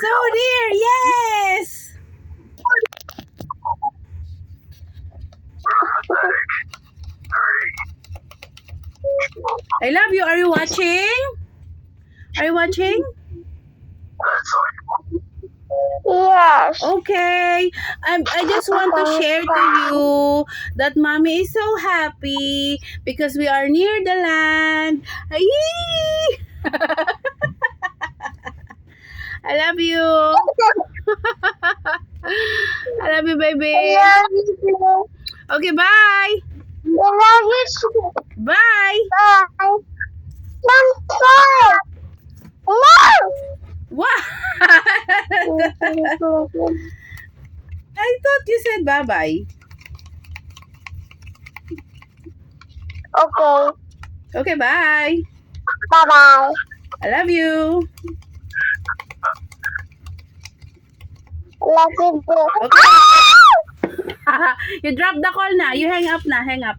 so dear. Yes. I love you. Are you watching? Are you watching? Yes. Okay. I just want to share to you that mommy is so happy because we are near the land. Yee! I love you. I love you, baby. I love you. Okay, bye. I love you too. Bye. Bye. Bye. No. What? I thought you said bye-bye. Okay. Okay, bye. Bye-bye. I love you. Love you too. Okay. You drop the call na. You hang up na. Hang up.